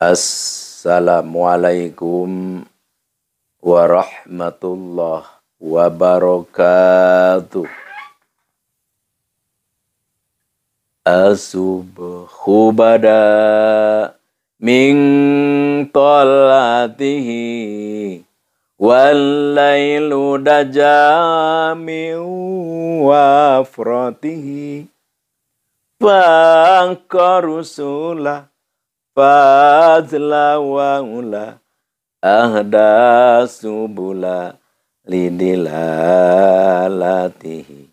Assalamualaikum warahmatullahi wabarakatuh. Asubhu bada min tolatihi wal-lailu daja min wafratihi fangkarusula fazla wa'ula ahda subula lidilalatihi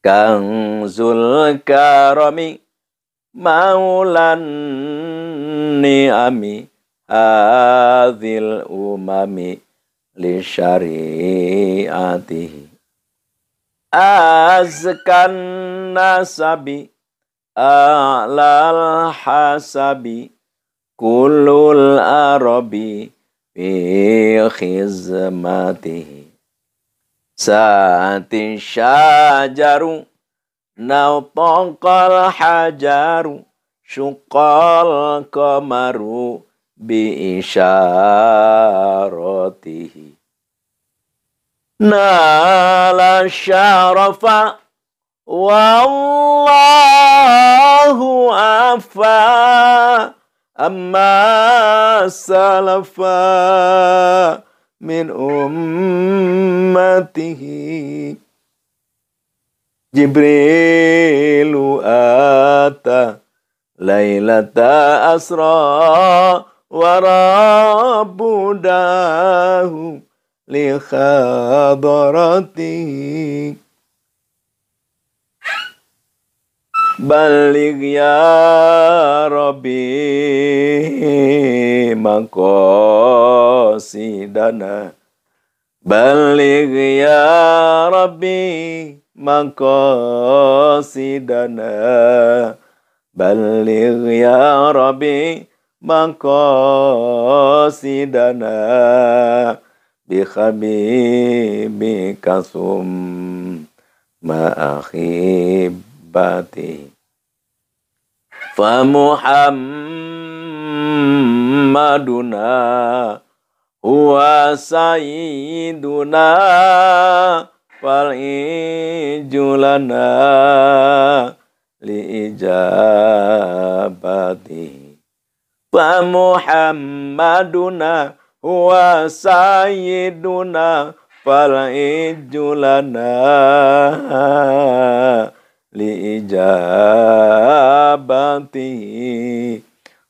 Kanzul karami maulan ni'ami hadhil umami li syari'atihi azkan nasabi a'lal hasabi kullul arabi fi khizmatihi Sa'ati syajaru nautaqal hajaru syuqal qamaru bi isyaratihi nala syarafa wallahu afa amma salafa min ummatihi Jibrilu ata lailata asra wa rabbu dahu li khadaratihi Baligh ya Rabbi maqasidana Baligh ya Rabbi maqasidana Baligh ya Rabbi maqasidana bi habibika summa akhibati fa Muhammaduna huwa sayyiduna fal ijulana li ijabati fa Muhammaduna huwa sayyiduna fal ijulana li ijabati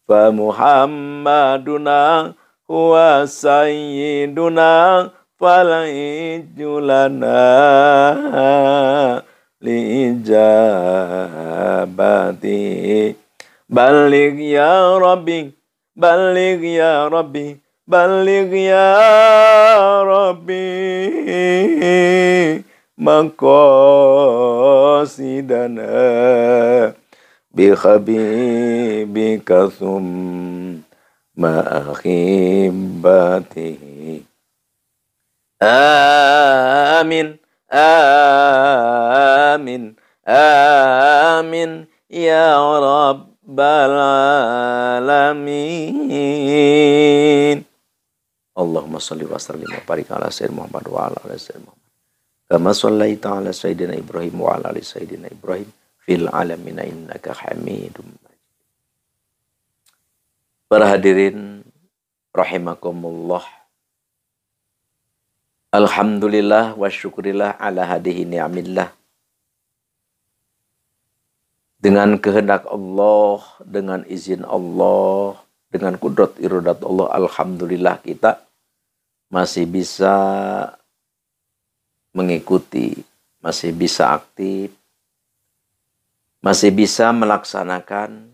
fa Muhammaduna huwa sayyiduna fal ijulana li ijabati Baligh ya Rabbi Baligh ya Rabbi Baligh ya Rabbi maqasidana bi habibika summa akhibatihi Amin Amin Amin ya Rabbal Alamin Allahumma salli wa sallim wa barik ala sayyidina Muhammad wa ala ali sayyidina Muhammad kama shallaita ala sayyidina Ibrahim wa ala ali sayyidina Ibrahim fil alamin innaka Hamidum Majid. Para hadirin rahimakumullah. Alhamdulillah wa syukurillah ala hadihi ni'amillah. Dengan kehendak Allah, dengan izin Allah, dengan kudrat iradat Allah, alhamdulillah kita masih bisa mengikuti, masih bisa aktif, masih bisa melaksanakan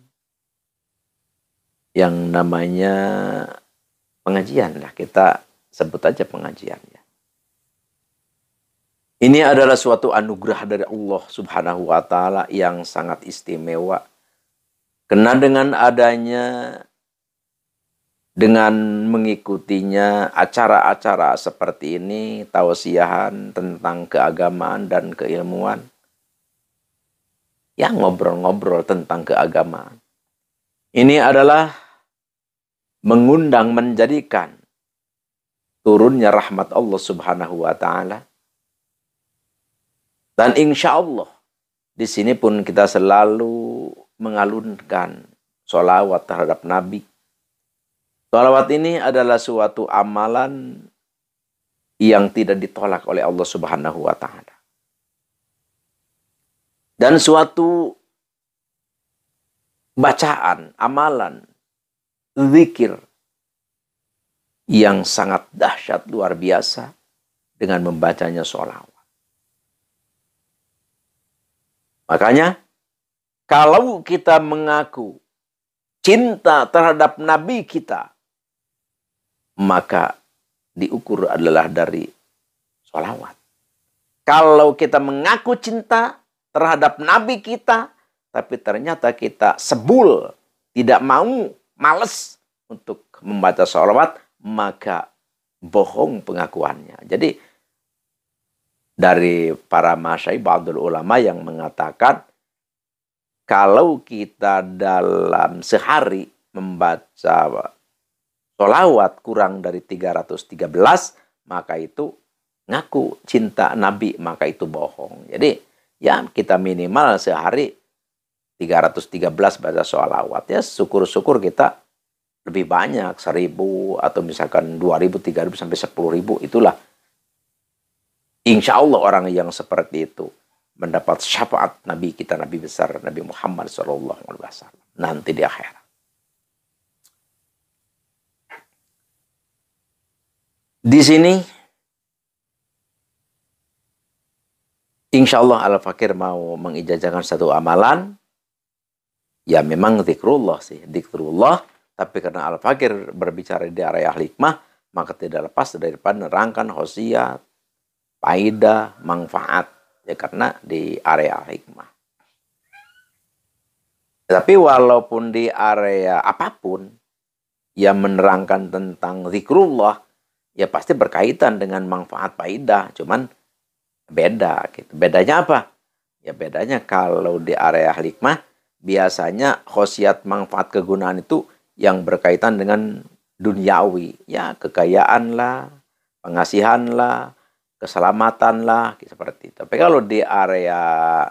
yang namanya pengajian lah, kita sebut aja pengajian ya. Ini adalah suatu anugerah dari Allah Subhanahu wa Ta'ala yang sangat istimewa. Karena dengan adanya, dengan mengikutinya acara-acara seperti ini, tausiahan tentang keagamaan dan keilmuan, yang ngobrol-ngobrol tentang keagamaan. Ini adalah mengundang, menjadikan turunnya rahmat Allah Subhanahu wa taala. Dan insya Allah di sini pun kita selalu mengalunkan sholawat terhadap Nabi. Sholawat ini adalah suatu amalan yang tidak ditolak oleh Allah Subhanahu wa taala. Dan suatu bacaan, amalan, zikir yang sangat dahsyat luar biasa dengan membacanya sholawat. Makanya kalau kita mengaku cinta terhadap Nabi kita, maka diukur adalah dari sholawat. Kalau kita mengaku cinta terhadap Nabi kita, tapi ternyata kita sebul, tidak mau, malas untuk membaca sholawat, maka bohong pengakuannya. Jadi dari para masyayikh ba'dul ulama yang mengatakan kalau kita dalam sehari membaca sholawat kurang dari 313, maka itu ngaku cinta Nabi, maka itu bohong. Jadi ya kita minimal sehari 313 baca sholawat. Ya syukur-syukur kita lebih banyak, 1000 atau misalkan 2000, 3000 sampai 10.000. Itulah insya Allah orang yang seperti itu mendapat syafaat Nabi kita, Nabi besar, Nabi Muhammad SAW nanti di akhirat. Di sini insya Allah Al-Fakir mau mengijazahkan satu amalan. Ya memang zikrullah sih, zikrullah. Tapi karena Al-Fakir berbicara di area hikmah, maka tidak lepas daripada menerangkan khosiat, faidah, manfaat. Ya karena di area hikmah. Tapi walaupun di area apapun yang menerangkan tentang zikrullah, ya pasti berkaitan dengan manfaat faidah. Cuman beda gitu. Bedanya apa? Ya bedanya kalau di area hikmah, biasanya khosiat manfaat kegunaan itu yang berkaitan dengan duniawi. Ya kekayaan lah, pengasihan lah, keselamatan lah, seperti itu. Tapi kalau di area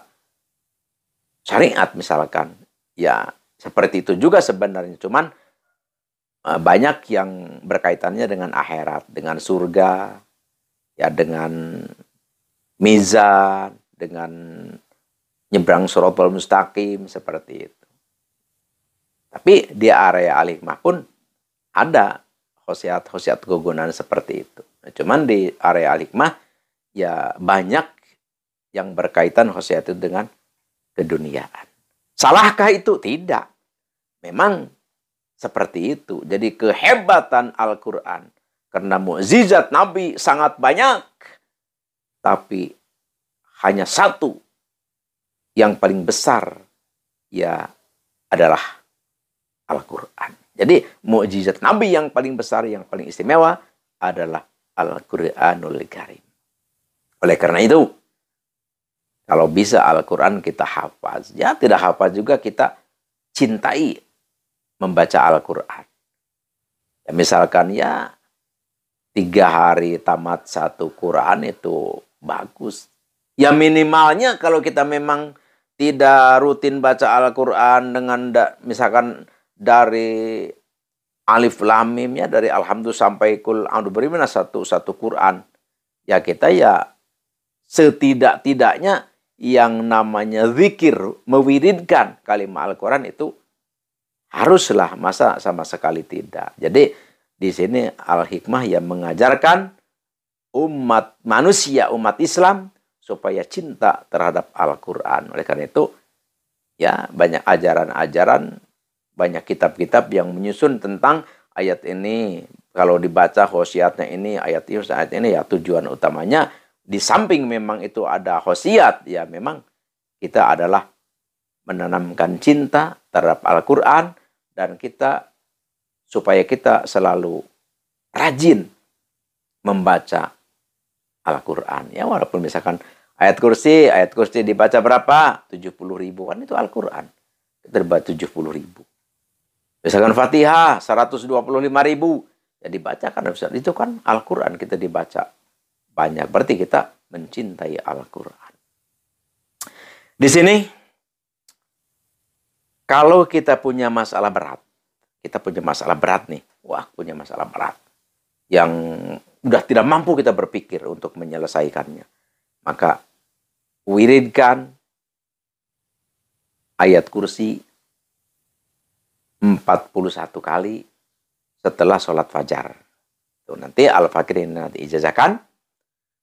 syariat misalkan, ya seperti itu juga sebenarnya. Cuman banyak yang berkaitannya dengan akhirat, dengan surga, ya dengan mizan, dengan nyebrang shiratal mustaqim, seperti itu. Tapi di area al-hikmah pun ada khosiat-khosiat kegunaan seperti itu. Nah, cuman di area al-hikmah ya banyak yang berkaitan khosiat itu dengan keduniaan. Salahkah itu? Tidak. Memang seperti itu. Jadi kehebatan Al-Quran. Karena mukjizat Nabi sangat banyak. Tapi hanya satu yang paling besar ya adalah Al-Quran. Jadi mukjizat Nabi yang paling besar, yang paling istimewa adalah Al-Quranul Karim. Oleh karena itu, kalau bisa Al-Quran kita hafaz. Ya tidak hafaz juga kita cintai membaca Al-Quran. Ya, misalkan ya 3 hari tamat 1 Quran itu bagus. Ya minimalnya kalau kita memang tidak rutin baca Al-Quran dengan misalkan dari Alif Lam Mim, ya dari Alhamdulillah sampai Qul A'udzu Birabbil Falaq satu Quran. Ya kita ya setidak-tidaknya yang namanya zikir, mewiridkan kalimat Al-Quran itu haruslah, masa sama sekali tidak. Jadi di sini Al-Hikmah yang mengajarkan umat manusia, umat Islam supaya cinta terhadap Al-Quran. Oleh karena itu ya banyak ajaran-ajaran, banyak kitab-kitab yang menyusun tentang ayat ini. Kalau dibaca khosiatnya ini, ayat ini ya tujuan utamanya di samping memang itu ada khosiat, ya memang kita adalah menanamkan cinta terhadap Al-Quran dan kita supaya kita selalu rajin membaca Al-Quran. Ya walaupun misalkan ayat kursi dibaca berapa? 70.000, kan itu Al-Quran. Kita dibaca 70.000. Misalkan Fatihah 125.000. Ya dibacakan Ustaz. Itu kan Al-Quran kita dibaca banyak. Berarti kita mencintai Al-Quran. Di sini, kalau kita punya masalah berat. Kita punya masalah berat nih. Wah, punya masalah berat. Yang udah tidak mampu kita berpikir untuk menyelesaikannya. Maka wiridkan ayat kursi 41 kali setelah sholat fajar. Tuh, nanti Al-Fakir ini nanti ijazahkan.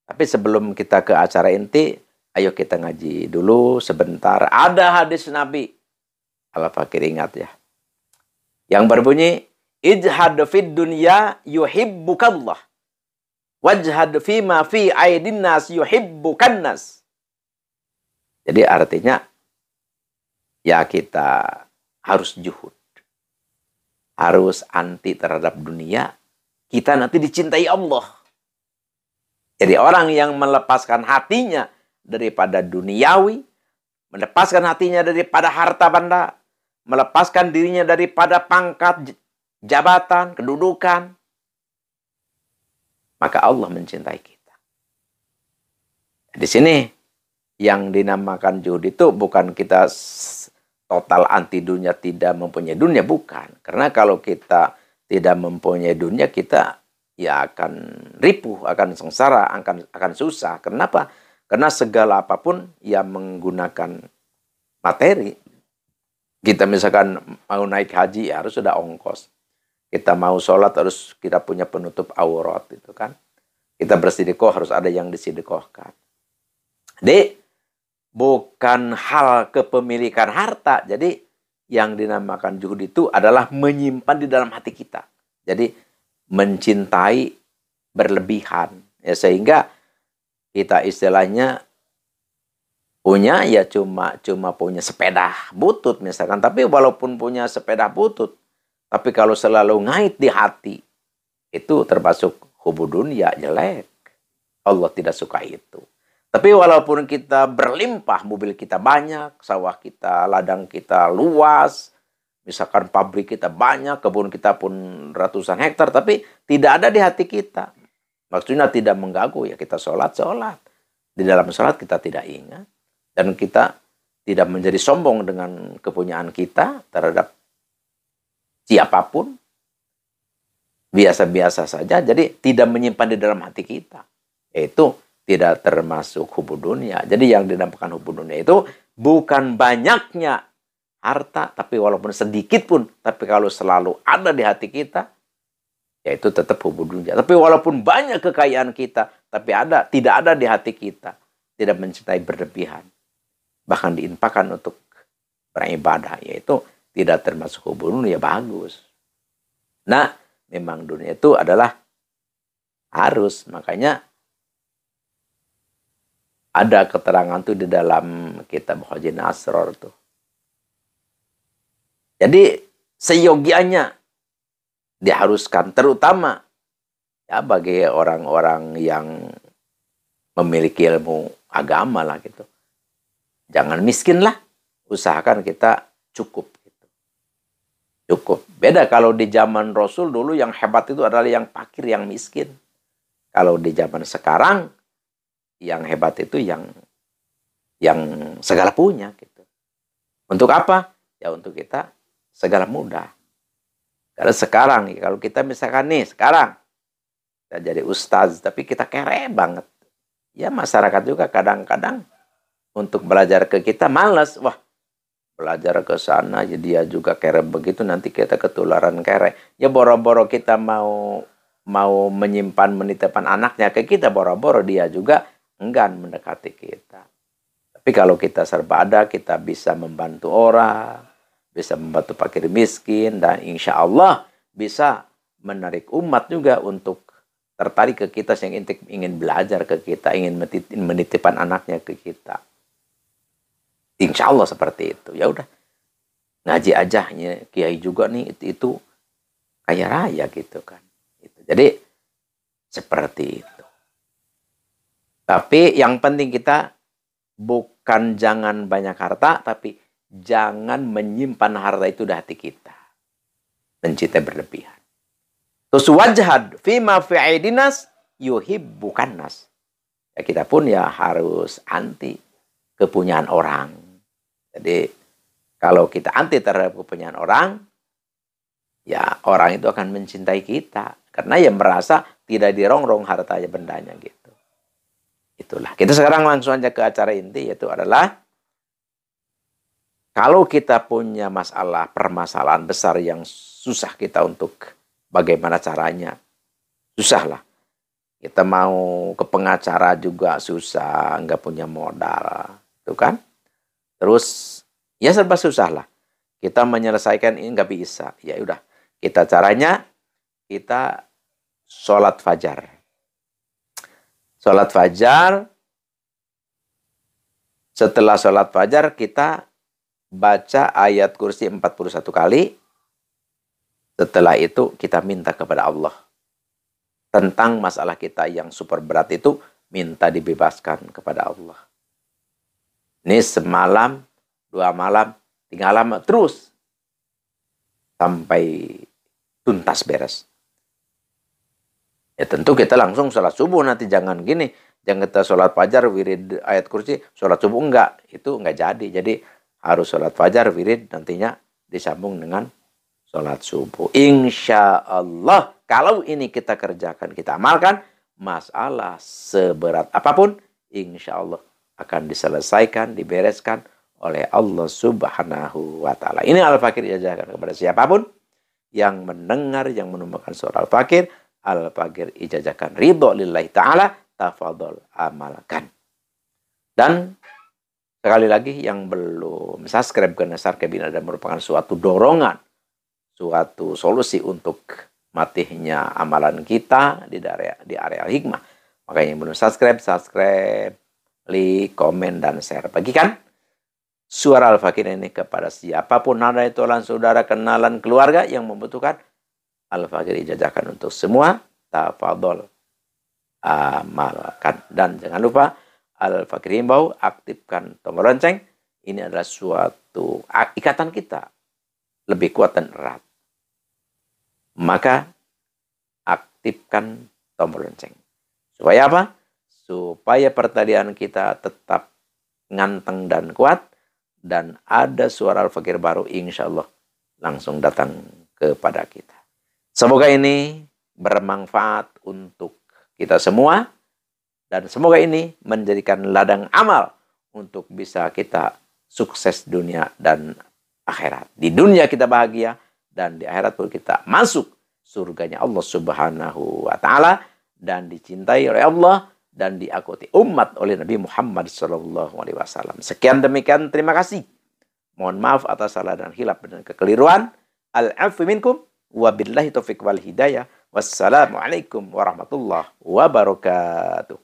Tapi sebelum kita ke acara inti, ayo kita ngaji dulu sebentar. Ada hadis Nabi. Al-Fakir ingat ya. Yang berbunyi, ijhad fid dunya yuhibbukallah. Wajhad fima fi aidin nas yuhibbukan nas. Jadi artinya, ya kita harus juhud. Harus anti terhadap dunia. Kita nanti dicintai Allah. Jadi orang yang melepaskan hatinya daripada duniawi, melepaskan hatinya daripada harta benda, melepaskan dirinya daripada pangkat, jabatan, kedudukan, maka Allah mencintai kita. Di sini yang dinamakan juhud itu bukan kita total anti dunia, tidak mempunyai dunia, bukan. Karena kalau kita tidak mempunyai dunia, kita ya akan ripuh, akan sengsara, akan susah. Kenapa? Karena segala apapun yang menggunakan materi. Kita misalkan mau naik haji ya harus ada ongkos. Kita mau sholat harus kita punya penutup aurat itu kan. Kita bersedekah harus ada yang disedekahkan. Jadi bukan hal kepemilikan harta. Jadi yang dinamakan juhud itu adalah menyimpan di dalam hati kita. Jadi mencintai berlebihan. Ya, sehingga kita istilahnya punya ya cuma punya sepeda butut misalkan. Tapi walaupun punya sepeda butut, tapi kalau selalu ngait di hati, itu termasuk hubbu dunya, jelek. Allah tidak suka itu. Tapi walaupun kita berlimpah, mobil kita banyak, sawah kita, ladang kita luas, misalkan pabrik kita banyak, kebun kita pun ratusan hektar, tapi tidak ada di hati kita. Maksudnya tidak mengganggu, ya kita sholat. Di dalam sholat kita tidak ingat. Dan kita tidak menjadi sombong dengan kepunyaan kita terhadap siapapun. Biasa-biasa saja, jadi tidak menyimpan di dalam hati kita. Itu tidak termasuk hubbu dunya. Jadi yang dinamakan hubbu dunya itu bukan banyaknya harta, tapi walaupun sedikit pun, tapi kalau selalu ada di hati kita, yaitu tetap hubbu dunya. Tapi walaupun banyak kekayaan kita, tapi tidak ada di hati kita, tidak mencintai berlebihan, bahkan diinfakkan untuk beribadah, yaitu tidak termasuk hubbu dunya, bagus. Nah, memang dunia itu adalah harus, makanya ada keterangan tuh di dalam kitab Khazin Asrar tuh. Jadi seyogianya diharuskan, terutama ya bagi orang-orang yang memiliki ilmu agama lah gitu. Jangan miskin lah, usahakan kita cukup. Gitu. Cukup. Beda kalau di zaman Rasul dulu yang hebat itu adalah yang fakir, yang miskin. Kalau di zaman sekarang yang hebat itu yang segala punya gitu. Untuk apa? Ya untuk kita segala mudah. Karena sekarang kalau kita misalkan nih sekarang kita jadi ustaz tapi kita kere banget. Ya masyarakat juga kadang-kadang untuk belajar ke kita malas. Wah, belajar ke sana ya dia juga kere begitu, nanti kita ketularan kere. Ya boro-boro kita mau menyimpan menitipkan anaknya ke kita, boro-boro dia juga enggan mendekati kita. Tapi kalau kita serba ada, kita bisa membantu orang, bisa membantu fakir miskin, dan insya Allah bisa menarik umat juga untuk tertarik ke kita, yang ingin belajar ke kita, ingin menitipkan anaknya ke kita. Insya Allah seperti itu. Ya udah, ngaji aja, kiai juga nih itu kaya raya gitu kan. Jadi seperti itu. Tapi yang penting kita bukan jangan banyak harta, tapi jangan menyimpan harta itu di hati kita. mencintai berlebihan. Terus wajhad fima fi aidinas yuhibbukan nas. Ya, kita pun ya harus anti kepunyaan orang. Jadi kalau kita anti terhadap kepunyaan orang, ya orang itu akan mencintai kita. Karena ya merasa tidak dirongrong hartanya bendanya gitu. Itulah. Kita sekarang langsung aja ke acara inti, yaitu adalah kalau kita punya masalah, permasalahan besar yang susah kita untuk bagaimana caranya. Susah lah. Kita mau ke pengacara juga susah, nggak punya modal. Itu kan? Terus ya serba susah lah. Kita menyelesaikan ini nggak bisa. Ya udah. Kita caranya, kita sholat fajar. Sholat fajar. Setelah sholat fajar kita baca ayat kursi 41 kali. Setelah itu kita minta kepada Allah. Tentang masalah kita yang super berat itu, minta dibebaskan kepada Allah. Ini semalam, 2 malam, 3 malam, terus. Sampai tuntas beres. Ya tentu kita langsung sholat subuh nanti. Jangan gini. Jangan kita sholat fajar, wirid ayat kursi, sholat subuh enggak. Itu enggak jadi. Jadi harus sholat fajar, wirid nantinya disambung dengan sholat subuh. Insya Allah, kalau ini kita kerjakan, kita amalkan, masalah seberat apapun, insya Allah akan diselesaikan, dibereskan oleh Allah Subhanahu wa Ta'ala. Ini Al-Fakir ijazakan kepada siapapun yang mendengar, yang menemukan suara Al-Fakir. Al-Fakir ijazakan ridho lillahi ta'ala, tafadhol amalkan. Dan sekali lagi yang belum subscribe ke Nasarke Bin Adam merupakan suatu dorongan, suatu solusi untuk matinya amalan kita di area hikmah. Makanya yang belum subscribe, like, komen, dan share. Bagikan suara Al-Fakir ini kepada siapapun ada itu saudara, kenalan, keluarga yang membutuhkan. Al-Fakir ijazahkan untuk semua. Tafadhol amalkan. Dan jangan lupa Al-Fakir himbau, aktifkan tombol lonceng. Ini adalah suatu ikatan kita lebih kuat dan erat. Maka aktifkan tombol lonceng. Supaya apa? Supaya pertalian kita tetap nganteng dan kuat. Dan ada suara Al-Fakir baru insya Allah langsung datang kepada kita. Semoga ini bermanfaat untuk kita semua. Dan semoga ini menjadikan ladang amal untuk bisa kita sukses dunia dan akhirat. Di dunia kita bahagia. Dan di akhirat pun kita masuk surganya Allah Subhanahu wa Ta'ala. Dan dicintai oleh Allah. Dan diakuti umat oleh Nabi Muhammad SAW. Sekian demikian, terima kasih. Mohon maaf atas salah dan hilaf dan kekeliruan. Al-afu minkum. Wabillahi taufiq wal hidayah. Wassalamualaikum warahmatullahi wabarakatuh.